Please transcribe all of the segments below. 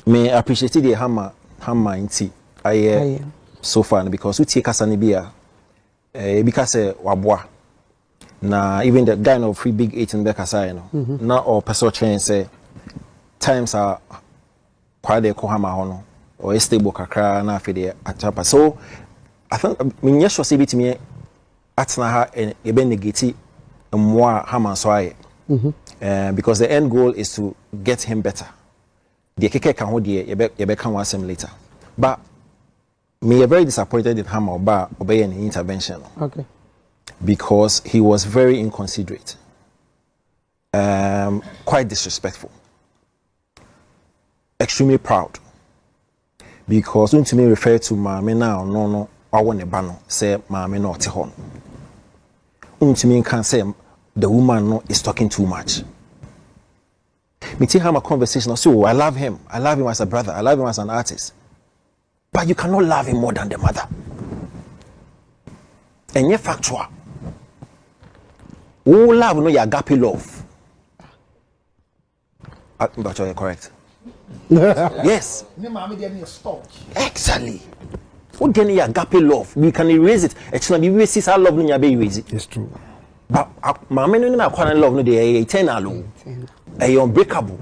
me appreciate the hammer inti I so far because we take Kasanibia because wabwa na even the guy of free big 8 in Bekasai no na or person change say times are Kwadae kohama hono or stable kakra na afide atapa so I think me nyesho say bitimi atna ha ebe negati mwa hama so aye because the end goal is to get him better the keke kan ho de yebe kan wasem later but me very disappointed in hama oba obey an intervention okay because he was very inconsiderate quite disrespectful extremely proud because when to me refer to mama now no I want a banner say mama no te hon to me can say the woman no is talking too much me take him a conversation so I love him as a brother, I love him as an artist, but you cannot love him more than the mother and yet factual oh love no your agape love but you're correct. Yes. Exactly. What can you agape love? We can erase it. It's not be see our love no be erase it. It's true. But mama no na kwara love no dey eternal. Unbreakable.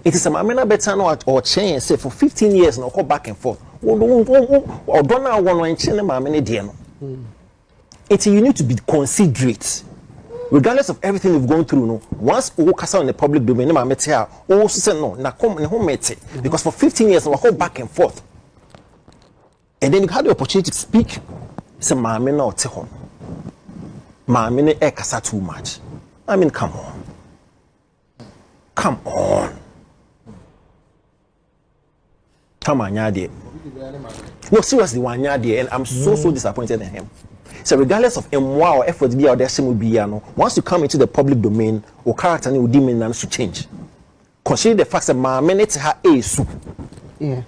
It is a mama better no or change say for 15 years no go back and forth. Or don't na one change mama no dey no. It's you need to be considerate. Regardless of everything we've gone through, no. Once we walk in the public domain, no matter how, also say no, na come na home mate. Because for 15 years, we go back and forth, and then you had the opportunity to speak. Say, "Mama, no, te home. Mama, no, kasa too much." I mean, come on, Nyade. No, seriously, Nyade, and I'm so disappointed in him. So regardless of MWA or effort be out there, once you come into the public domain, or character will demand to change. Consider the fact that my minute ha a soup. Yeah.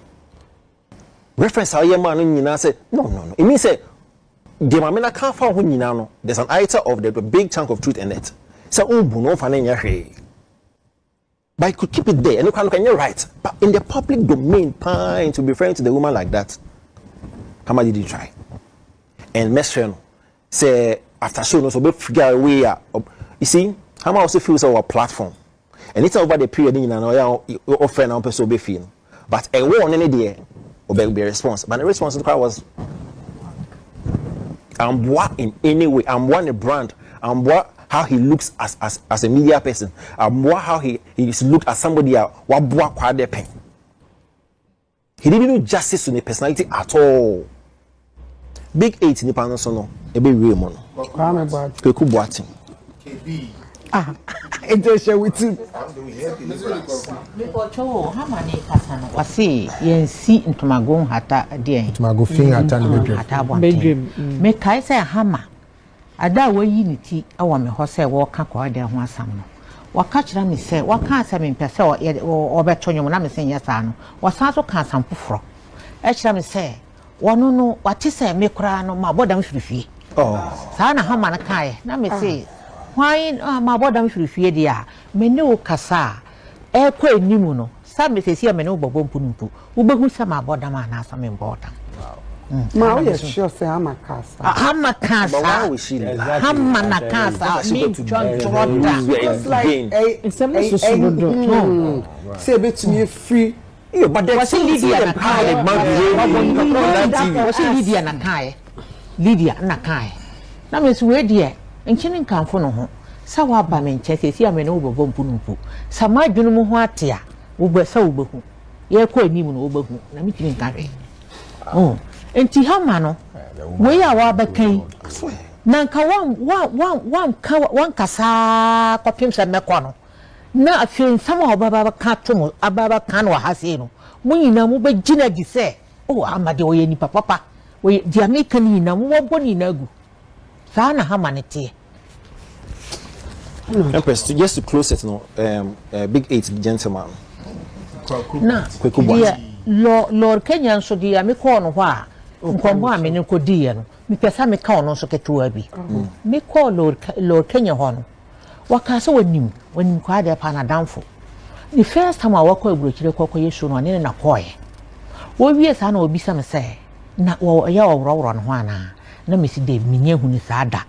Reference how your man in say no. It means say the mamina can't find when you know there's an item of the big chunk of truth in it. So no fanning. But I could keep it there and you can you're right. But in the public domain, fine to be referring to the woman like that. How much did you try? And Mession say after show no so be figure a way you see how much also feels our platform and it's over the period in na offer na person be feel but a war on any day be response but the response to the crowd was I'm what in any way I'm one a brand I'm what how he looks as a media person I'm what how he looked as somebody what Kwadae pen he didn't do justice to the personality at all. Big 8 in the panel sono e be real mono. Kweku Boating. It share with you. Because how many kasano wasi yensi ntumago hata die. Ntumago fin hata ni bedroom. Me kai say hama. Ada we yi ni ti awa me ho say wo ka Kwadae ho asam no. Waka kira me say waka asam me pese o beto nyom na me say yesa no. Wasan so ka asam foforo. E kira me say wano no wati say me kura no ma bodam hwirifie saa na hama na kai na me say why ma bodam hwirifie dia me ne o kasa e kwa enimu no sa me say me ne o bobompu numpu wo behu sa ma bodam ana sa me bodam ma o ye sure say hama kasa why we she hama na kasa me chonchoroda it's like say betumi free. Yeah, but there was Lydia na kai. Was Lydia na kai. Lydia na kai. Na me so we die. Enchine nkanfo no ho. Sa wa ba me nche sesi ame no wo bompu numpu. Sa ma dwunu mu ho ate a wo be sa wo behu. Ye ko anim no wo behu. Na me timi nkanwe. Enti hama no. We ya wa ba kan. Na nka wan kasa kwapem se mekọ no. Na afin sama obaba ka to ababa kan wa hase no munyina mu be gina di se amade o ye ni papa we di ameka ni na mu boni na gu sa na hama ne te Empress just to close it no big 8 gentleman na Kweku Boating Lord Kenya so di ameka no ho a nkombo a me ne ko di ye no me pesa me ka ono so ketewa bi me call Lord Kenya ho no wakase wanim Kwadae pa na damfo the first time I walk over to the cocoa show on in a coy. Well, yes, I know be some say. Not well, ya or on one. No, Missy Dave, me who is ada.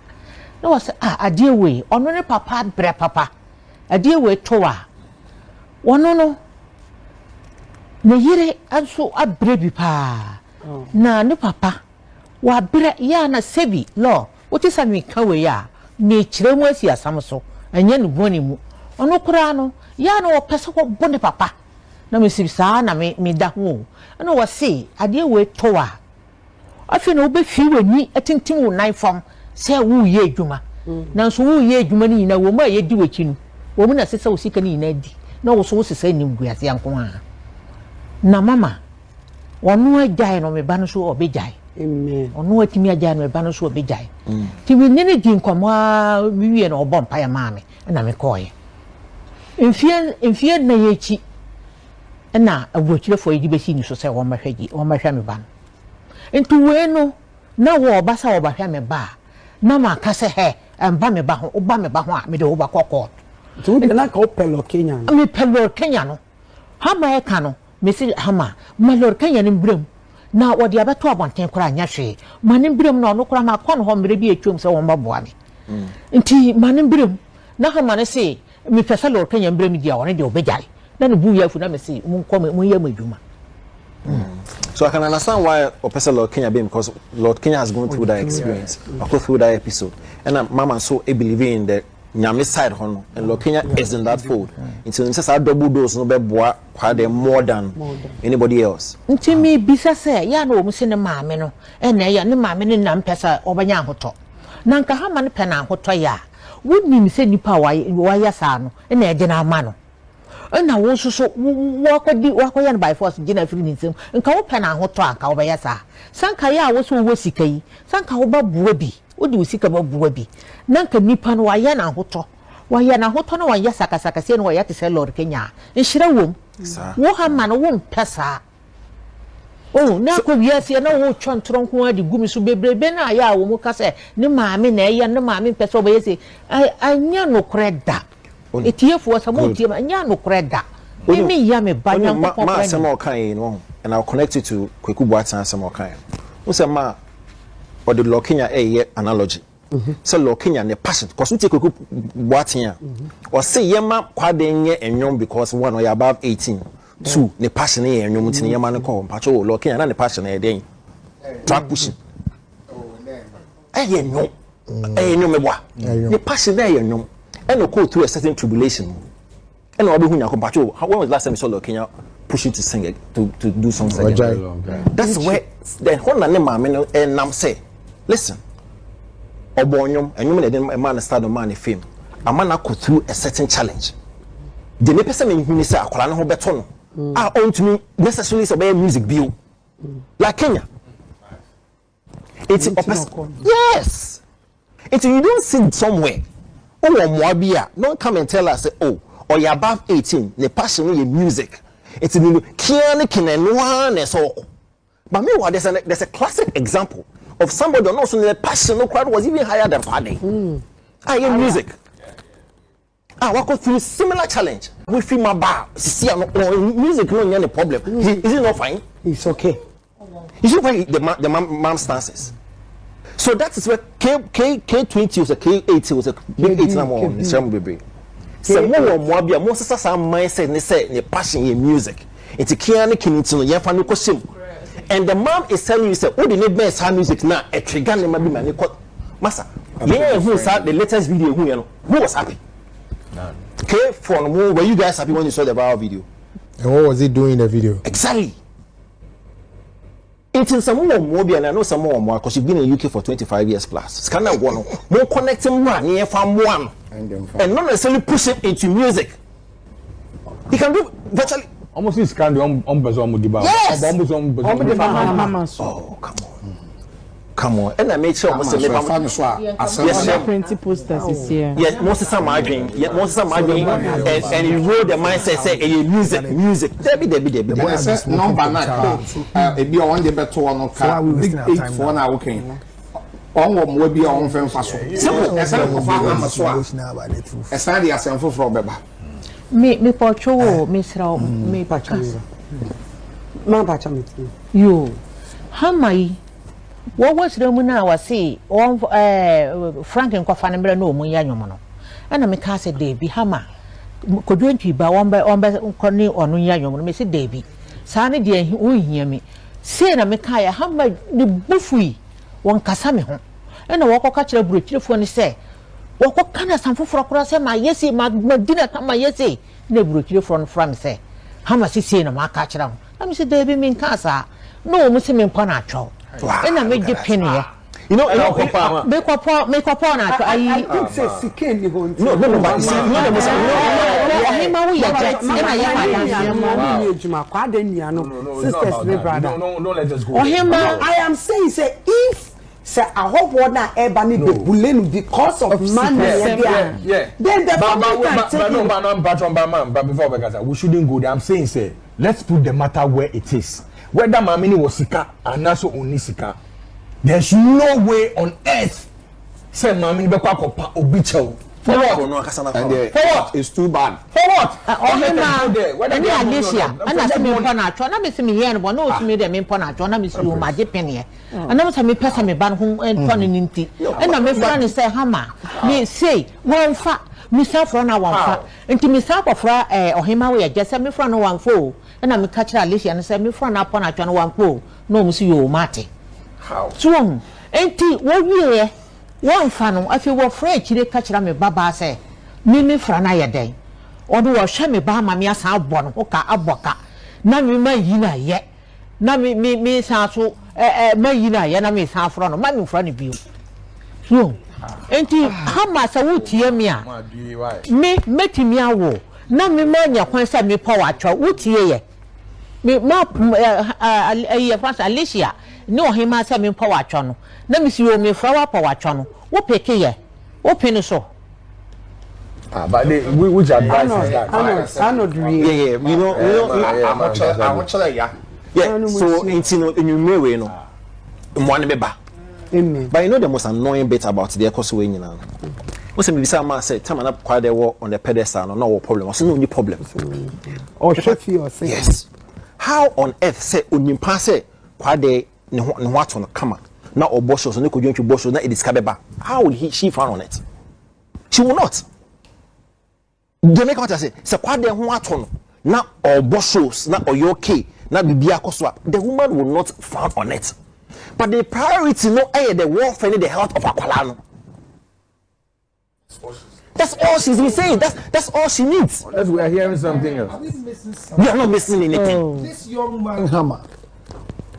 No, a dear way, on papa, bre papa. A dear way, toa. One no. Ne yere anso abrebi pa. Na ne papa. Wa bre ya na sebi law. What is an kawe ya? Ne chire mu asi asam so. Anya ne boni mu. Ono kura no ya na wo pese ko bone papa. Na me sibisa na me da ho. Na wo se ade we towa. Afi na wo be fi wani atintim wo nan fam se wo ye adwuma. Na so wo ye adwuma ni na wo ma ye di wachi no. Wo mu na se se wo sika ni na di. Na wo so wo se ni mguase yanko ha. Na mama wonu agyae no me ba no so obegyae. Amen. Onu atimi agyae no me ba no so obegyae. Ti we nene di nkomo wiwie na obom pa ya maame na me koye. Enfie na yechi na abuchirefo yi besi ni so se wo mahwa me ba no. Ntu we no na wo obasa wo bahwa me ba na ma ka se he amba me ba ho oba me ba ho a me de wo ba kokot. Tu na ka opelo Kenya. Me pelo Kenya no. Ha ma e ka no Mesi hama malor Kenya ni mbrem na wodi abeto abonten kora anya hwe mane mbrem na ono kora ma kon ho mbre bi etwom se won baboa me nti mane mbrem na hama ne se mi pesa lor Kenya mbrem dia won de obegyai na no bu yafu na me se mun kom mun yam adwuma. So I can understand why Opesa Lord Kenya being, because Lord Kenya has gone through that experience, go through that episode, and Mama so a believe in the Nyame side hono, and Lord Kenya is in that fold. Until it says a double dose no be boa Kwadae more than anybody else. Until me bisa say ya no mu se ne maame no, ene ya ne maame ne nam pesa obanya hoto. Na nka ha ma ne pena hoto ya. Wonni se nipa wa ya sa no, ene e de na ama no. Na wo so wakoya by force gina free nsem nka wo pena hoto anka wo ya sa sanka ya wo so wo sika yi sanka wo ba buwa bi odi wo sika ba buwa bi na nka nipa no wa ya na hoto na wa ya saka se no wa ya te se Lord Kenya nhira wom wo ha ma no wo mpesa oh na ko wiase na wo twontron ko adi gumi so bebrebe na ya wo mu ka se ne maame na ya ne maame mpesa wo ba yesi anya no kreda etiefo wasamo tie anya no kreda me ya me banya ko ma Asamoah kan no and I'll connect it to Kweku Boateng Asamoah kan wo se ma or the Lord Kenya analogy so Lord Kenya ne passion because we take Kweku Boateng or say yema Kwadae nye enwom because one or above 18 two ne passion ye enwom tin yema ne ko mpacho Lord Kenya na ne passion e den track pushing enwom me bwa ne passion na enwom and go through a certain tribulation. And when was the last time you saw Lord Kenya push you to sing it, to do something like that? That's where the whole name and Nam say, listen, Obonyum, and you made a man start a man in fame. A man go through a certain challenge. The next person in say, I can't beton. I own to me necessarily obey music view. Like Kenya. It's yes. It's you don't sing somewhere. Oh, Mwabia, don't come and tell us, oh, or you're above 18, the passion in music. It's a Kiani so. But meanwhile, there's a classic example of somebody who knows the passion no crowd was even higher than Kwadae. I hear music. I walk through similar challenge. We feel my bar. See, music no any problem. Is it not fine? It's okay. You see why the mom stances. So that is where K20 was a K80 was a big 8 number. Some baby. So more be a most some mindset. They say the passion in music. It's a Kiani Kinito. You have no question. And the mom is telling you, say, oh, the need best her music now. A trigger never be man. Massa. Yeah, who saw the latest video? Who was happy? Okay, for more. Were you guys happy when you saw the viral video? And what was he doing in the video? Exactly. It's some more and I know some more because you've been in UK for 25 years plus. Scanner one more connecting one near from one and not necessarily push it into music. He can do virtually almost this kind of yes. Oh, come on. And I made sure most of yes, printing posters is here. Yes, most of some margin, and you roll the mindset say music. Debbie. Number 9. It be one day better one of car. Big 8 for now okay. On will be on fan fast. Simple. As I go for Asamoah. As I the Asamoah for Beba. me pocho me sra me pacha ma pacha me yo hamai what was the muna was see on Frank and Kwafana no mu ya nyomo no ana me ka se dey bi hama kodwantwi ba on koni onu ya nyomo no me se dey bi saa ne de ohia me se na me ka ya hama ne bufui won kasa me ho ana wokoka kire burokyirefo ne se wokoka na sanfoforo kora se ma yesi ma dina kama yesi ne burokyirefo no from se hama sisi na ma ka kire ho na me se dey bi me nka sa no mu se me mpa na atwo ena me de penye you know me kopo na atwo ayi say siken ni ho no but see no dem say no hima wo ya je ena ya ma ejuma Kwadae nia no sisters me brother no let us go I am saying say if say I hope what na eba ni be bulenu because of money yeah then the family can take but before we shouldn't go there. I'm saying say let's put the matter where it is. Whether Mamini was sika and also Unisika, there's no way on earth say Mamini Bekwa Kopa Obicho. For what? It's too bad. For what? When you are this year, and I say me pona atwa, na me say me here no no so me dey me pona atwa, na me say you ma de pene. And na me say me person me ban ho pon ni nti. And na me friend say hama, me say one fa me say for na one fa. Nti me say akofra ohima we je say me friend no one fo. And I'm catching Alicia and say me friend upon a channel one po. No, Monsieur, you mate. How? So, ain't it what we one fan? I feel what French, they catch me baba say. Me franaya day. Or do I share me ba mamma sa born, oka aboka. Na me may yina yet. Na me sa so, may yina yet, na me sa front, my friend of you. So, ain't it how much I would hear me? Me, met me a wo. Na me manya kwan say me power atwa wotie ye me ma France Alicia no hima say me power atwa no na me si o me flower power atwa no wo peke ye wo pin so but which advice is that Anorld yeah you know I want ya so in me no mo an beba but you know the most annoying bit about the course we nyina no say me bisa ma say time na Kwadae wo on the pedestal no problem was no problem or shot you say yes how on earth say onimpa say Kwadae ne ho ato no kama na obosho so ne kodwantwi bosho na ediska beba how would she found on it she will not the make what I say Kwadae ho ato no na obosho na oyoke na bibia koso the woman will not found on it but the priority no the welfare the health of akwala no. That's all she's been saying. That's all she needs. Unless we are hearing something else. We are not missing anything. This young man, Hammer,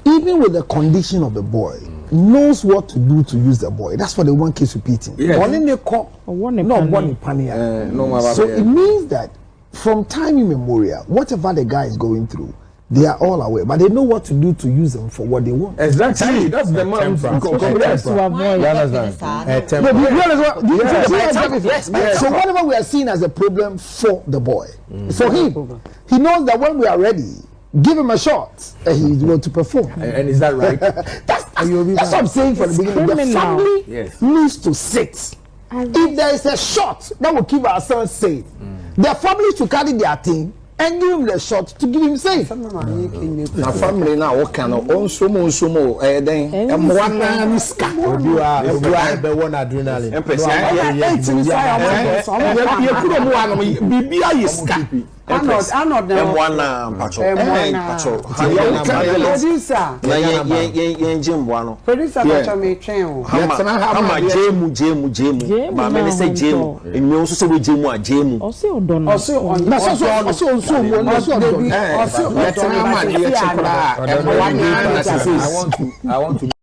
even with the condition of the boy, knows what to do to use the boy. That's what the one keeps repeating. Yes. So it means that from time immemorial, whatever the guy is going through, they are all aware, but they know what to do to use them for what they want. Exactly. That's the man. So whatever we are seeing as a problem for the boy, for him, he knows that when we are ready, give him a shot, and he's going to perform. And is that right? That's what I'm saying from the beginning. The family needs to sit. If there is a shot that will keep our son safe, the family should carry their thing and give him the shot to give him safe. Na family na wo kan onsomo then emwana miska be one adrenaline. Ye kuro mu ano bibia yiska. Anorld M1 pacho. Producer. Ye jimbo ano. Producer pacho me twen o. Hama jemu. Ma me say jemu. Emi onso se we jemu a jemu. Ose odon. Na so I want to